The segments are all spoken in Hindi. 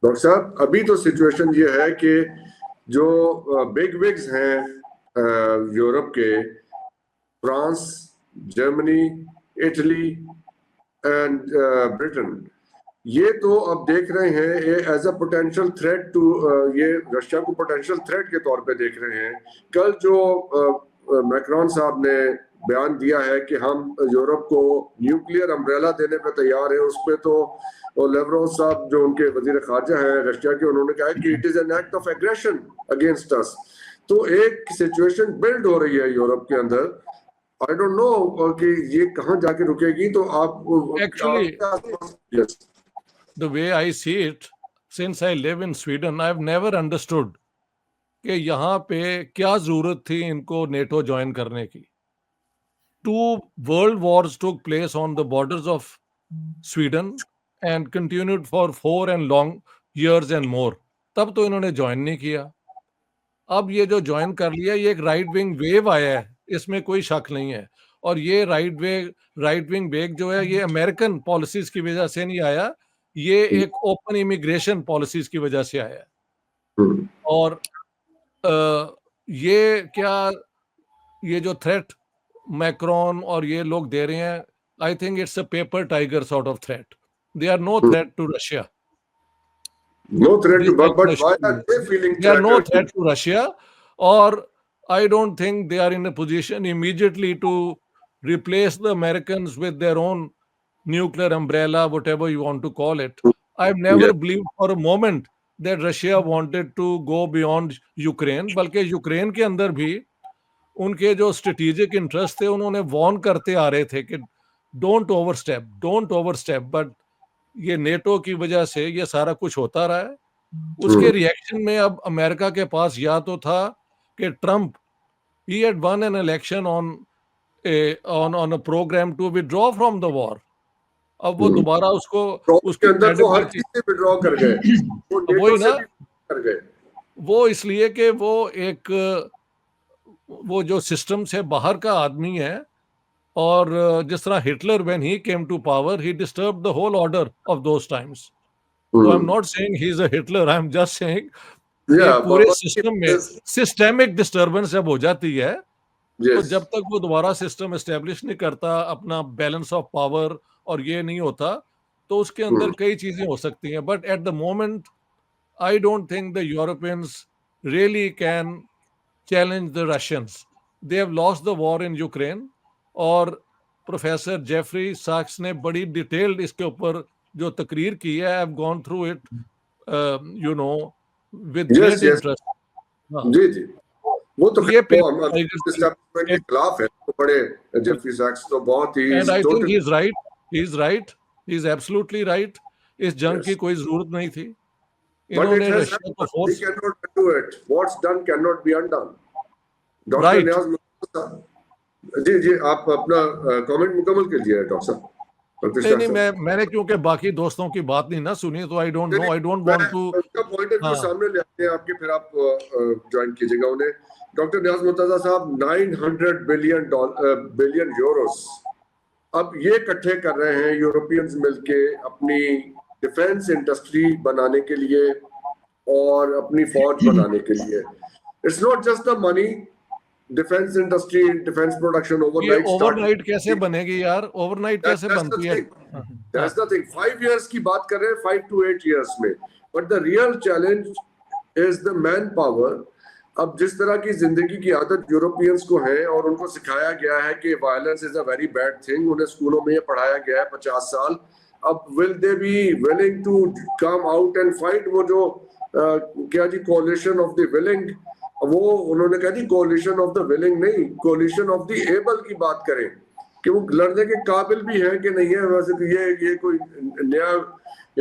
डॉक्टर साहब, अभी तो सिचुएशन ये है कि जो बिग विग्स हैं यूरोप के, France, Germany, Italy and Britain, ये तो अब देख रहे हैं ये as a potential threat to, ये रशिया को पोटेंशियल थ्रेट के तौर पे देख रहे हैं। कल जो मैक्रोन साहब ने बयान दिया है कि हम यूरोप को न्यूक्लियर अम्ब्रेला देने पे तैयार है, उस पे तो लेवरोव साहब जो उनके वजीर खारजा हैं रशिया के, उन्होंने कहा कि it is an act of aggression against us. तो एक सिचुएशन बिल्ड हो रही है यूरोप के अंदर, आई डोंट नो कि ये कहां जाके रुकेगी। तो आप actually the way I see it, since I live in Sweden, I've never understood कि यहाँ पे क्या जरूरत थी इनको नेटो ज्वाइन करने की। 2 world wars took place on the borders of Sweden and continued for 4 and long years and more. तब तो इन्होंने ज्वाइन नहीं किया। अब ये जो ज्वाइन कर लिया, ये एक राइट विंग वेव आया है, इसमें कोई शक नहीं है। और ये राइट विंग वेव जो है, ये अमेरिकन पॉलिसीज की वजह से नहीं आया, ये एक ओपन इमिग्रेशन पॉलिसीज की वजह से आया है। और ये जो थ्रेट मैक्रोन और ये लोग दे रहे हैं, I think it's a paper tiger sort of threat. They are no threat to Russia, no threat to, but why are they feeling they are no threat to Russia, or I don't think they are in a position immediately to replace the Americans with their own nuclear umbrella, whatever you want to call it. I've never believed for a moment that Russia wanted to go beyond Ukraine, बल्कि यूक्रेन के अंदर भी उनके जो स्ट्रेटेजिक इंटरेस्ट थे, उन्होंने वॉर्न करते आ रहे थे कि डोंट ओवरस्टेप, बट ये नेटो की वजह से ये सारा कुछ होता रहा है। उसके रिएक्शन में अब अमेरिका के पास या तो था कि Trump he had won an election on a program to withdraw from the war. अब वो दोबारा उसके अंदर वो हर चीज से विड्रॉ कर गए, वही ना कर गए। वो इसलिए कि वो जो सिस्टम से बाहर का आदमी है, और जिस तरह Hitler when he came to power he disturbed the whole order of those times. So I'm not saying he's a Hitler, I'm just saying पूरे सिस्टम में सिस्टेमिक डिस्टर्बेंस जब हो जाती है, तो जब तक वो दोबारा सिस्टम एस्टेब्लिश नहीं करता अपना बैलेंस ऑफ पावर, और ये नहीं होता, तो उसके अंदर कई चीजें हो सकती हैं। But at the moment I don't think the Europeans really can challenge the Russians. They have lost the war in Ukraine, और प्रोफेसर जेफरी साक्स ने बड़ी डिटेल्ड इसके ऊपर जो तकरीर की है, I have gone through it you know with great interest. जी जी, वो तो ये एस्टैब्लिशमेंट के खिलाफ है, तो बड़े जेफरी साक्स तो बहुत ही, and I think he is right, he is absolutely right. इस जंग की कोई जरूरत नहीं थी। इन्होंने रशिया को force, he cannot do it, what's done cannot be undone। Doctor Niaz Murtaza, ji आप अपना कमेंट मुकम्मल कीजिए डॉक्टर साहब। नहीं, मैंने क्योंकि बाकी दोस्तों की बात नहीं ना सुनी, तो I don't know, I don't want to उसका पॉइंट ऑफ व्यू सामने ले आते हैं आपके, फिर आप ज्वाइन कीजिएगा उन्हें। डॉक्टर नियाज मुर्तजा साहब, 900 बिलियन यूरोस अब ये इकट्ठे कर रहे हैं यूरोपियंस मिलके अपनी डिफेंस इंडस्ट्री बनाने के लिए और अपनी फौज बनाने के लिए। It's not just the money, defence industry, defence production overnight कैसे बनेगी यार? ओवरनाइट कैसे बनती है? That's the thing. 5 years की बात कर रहे हैं, 5 to 8 years में, but the real challenge is the manpower। अब जिस तरह की जिंदगी की आदत यूरोपियंस को है, और उनको सिखाया गया है कि violence is a very bad thing, उन्हें स्कूलों में ये पढ़ाया गया है 50 साल। अब will they be willing to come out and fight? वो जो क्या जी, कोलिशन ऑफ द विलिंग, वो उन्होंने कहा जी कोलिशन ऑफ द विलिंग नहीं, कोलिशन ऑफ द एबल की बात करें कि वो लड़ने के काबिल भी है कि नहीं है। वैसे तो ये कोई नया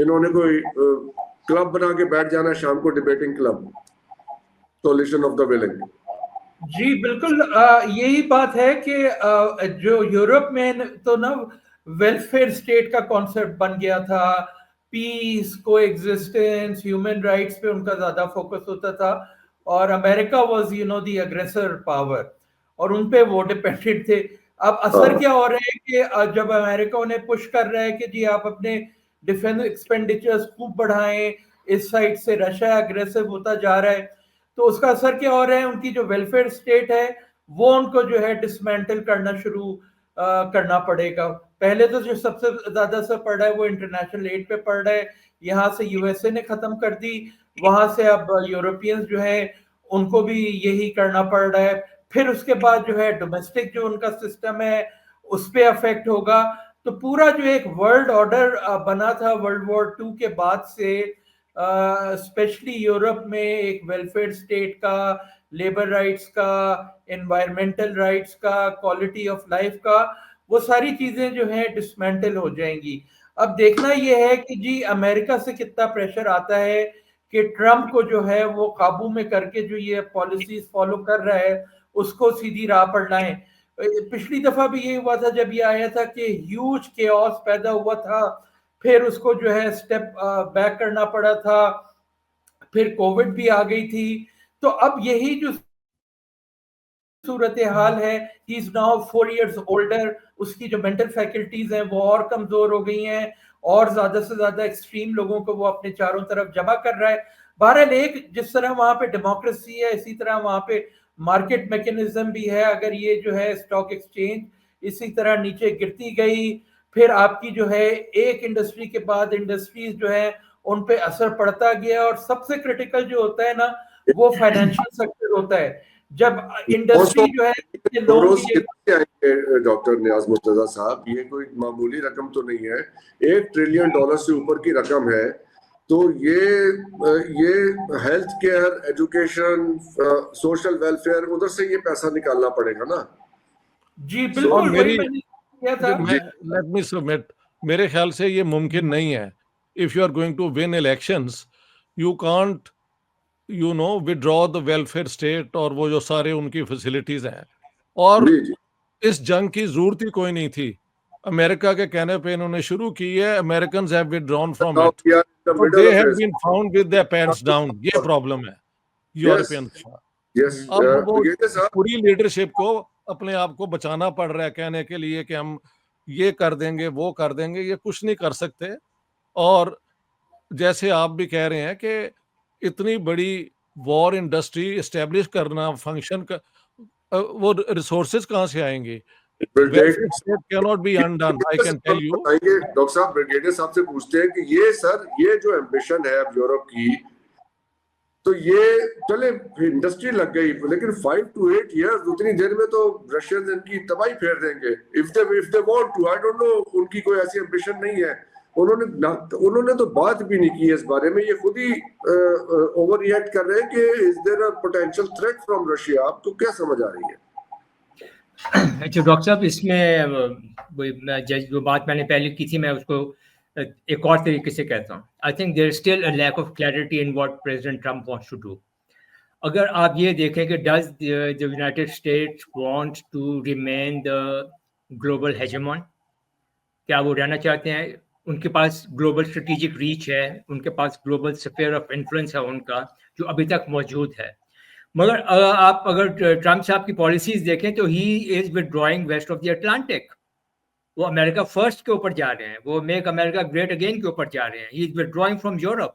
इन्होंने कोई क्लब बना के बैठ जाना शाम को, debating club, coalition of the willing. जी बिल्कुल, यही बात है कि जो यूरोप में तो ना वेलफेयर स्टेट का कॉन्सेप्ट बन गया था, पीस, कोएग्जिस्टेंस, ह्यूमन राइट्स पे उनका ज्यादा फोकस होता था, और अमेरिका वाज द अग्रेसर पावर, और उन पे वो डिपेंडेंट थे। अब असर क्या हो रहा है कि जब अमेरिका उन्हें पुश कर रहा है कि जी आप अपने डिफेंस एक्सपेंडिचर्स खूब बढ़ाएं, इस साइड से रशिया अग्रेसिव होता जा रहा है, तो उसका असर क्या हो रहा है, उनकी जो वेलफेयर स्टेट है वो उनको जो है डिसमेंटल करना शुरू करना पड़ेगा। पहले तो जो सबसे ज्यादा असर पड़ रहा है वो इंटरनेशनल एड पे पड़ रहा है, यहाँ से यूएसए ने खत्म कर दी, वहां से अब यूरोपियंस जो है उनको भी यही करना पड़ रहा है। फिर उसके बाद जो है डोमेस्टिक जो उनका सिस्टम है उस पे अफेक्ट होगा। तो पूरा जो एक वर्ल्ड ऑर्डर बना था वर्ल्ड वॉर 2 के बाद से, स्पेशली यूरोप में एक वेलफेयर स्टेट का, लेबर राइट्स का, एनवायरमेंटल राइट्स का, क्वालिटी ऑफ लाइफ का, वो सारी चीजें जो है डिसमेंटल हो जाएंगी। अब देखना यह है कि जी अमेरिका से कितना प्रेशर आता है कि ट्रम्प को जो है वो काबू में करके जो ये पॉलिसीज फॉलो कर रहा है उसको सीधी राह पर लाएं। पिछली दफा भी ये हुआ था जब ये आया था कि ह्यूज केओस पैदा हुआ था, फिर उसको जो है स्टेप बैक करना पड़ा था, फिर कोविड भी आ गई थी। तो अब यही जो सूरत हाल है, he is now 4 years older, उसकी जो मेंटल फैकल्टीज हैं वो और कमजोर हो गई हैं, और ज्यादा से ज्यादा एक्सट्रीम लोगों को वो अपने चारों तरफ जमा कर रहा है। बहरहाल एक जिस तरह वहां पे डेमोक्रेसी है इसी तरह वहां पे मार्केट मैकेनिज्म भी है। अगर ये जो है स्टॉक एक्सचेंज इसी तरह नीचे गिरती गई, फिर आपकी जो है एक इंडस्ट्री के बाद इंडस्ट्रीज जो है उन पे असर पड़ता गया, और सबसे क्रिटिकल जो होता है ना वो फाइनेंशियल सेक्टर होता है। जब इंडस्ट्री जो है कितने आएंगे डॉक्टर नियाज मुर्तजा साहब, ये कोई मामूली रकम तो नहीं है, $1 ट्रिलियन से ऊपर की रकम है। तो ये health care, education, social welfare, उधर से ये पैसा निकालना पड़ेगा ना। जी बिल्कुल, मेरी था। लेट मी सबमिट, मेरे ख्याल से ये मुमकिन नहीं है। If you are going to win elections you can't withdraw the welfare state और वो जो सारे उनकी फैसिलिटीज हैं। और इस जंग की जरूरत ही कोई नहीं थी, अमेरिका के कहने पे इन्होंने शुरू की है। Americans have withdrawn from it, they have been found with their pants down. ये प्रॉब्लम है यूरोपियन का। अब वो पूरी लीडरशिप को अपने आप को बचाना पड़ रहा है कहने के लिए कि हम ये कर देंगे वो कर देंगे, ये कुछ नहीं कर सकते। और जैसे आप भी कह रहे हैं कि इतनी बड़ी वॉर इंडस्ट्री एस्टेब्लिश करना, फंक्शन का, वो रिसोर्सेज कहाँ से आएंगे? cannot be undone, I can tell you। Doctor साहब ब्रिगेडियर साहब से पूछते हैं कि ये जो एम्बिशन है अब यूरोप की, तो ये चले इंडस्ट्री लग गई, लेकिन 5 to 8 years, उतनी देर में तो रशियंस इनकी तबाही फेर देंगे। If they want to, I don't know, उनकी कोई ऐसी एम्बिशन नहीं है। उन्होंने तो बात भी नहीं की इस बारे में, ये खुद ही ओवर रिएक्ट कर रहे हैं कि is there a potential threat from Russia. आपको क्या समझ आ रही है? अच्छा डॉक्टर साहब, इसमें जो बात मैंने पहले की थी मैं उसको एक और तरीके से कहता हूँ। I think there is still a lack of clarity in what president Trump wants to do. अगर आप ये देखें कि does the United States want to remain the global hegemon, क्या वो रहना चाहते हैं? उनके पास ग्लोबल स्ट्रेटेजिक रीच है, उनके पास ग्लोबल स्फीयर ऑफ इन्फ्लुएंस है उनका, जो अभी तक मौजूद है। मगर आप अगर ट्रम्प साहब की पॉलिसीज देखें तो he is withdrawing west of the Atlantic. वो अमेरिका फर्स्ट के ऊपर जा रहे हैं, वो मेक अमेरिका ग्रेट अगेन के ऊपर जा रहे हैं। ही इज विथड्रॉइंग फ्रॉम यूरोप।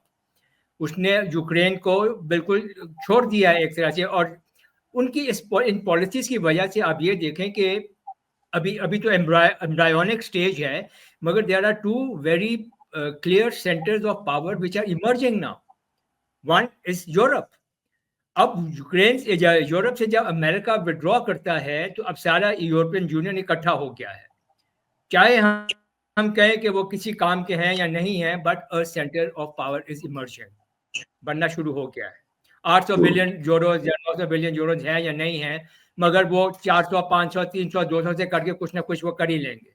उसने यूक्रेन को बिल्कुल छोड़ दिया है एक तरह से। और उनकी इन पॉलिसीज की वजह से आप ये देखें कि अभी तो एम्ब्रायोनिक स्टेज है, मगर there are 2 very clear centres of power which are emerging now. One is Europe. अब यूक्रेन से यूरोप से जब अमेरिका विड्रॉ करता है तो अब सारा यूरोपियन यूनियन इकट्ठा हो गया है। चाहे हम कहें कि वो किसी काम के हैं या नहीं है, but a centre of power is emerging, बनना शुरू हो गया है। 800 बिलियन यूरोज या 900 बिलियन यूरोज है या नहीं है, मगर वो 400, 500, 300, 200 से करके कुछ ना कुछ वो कर ही लेंगे।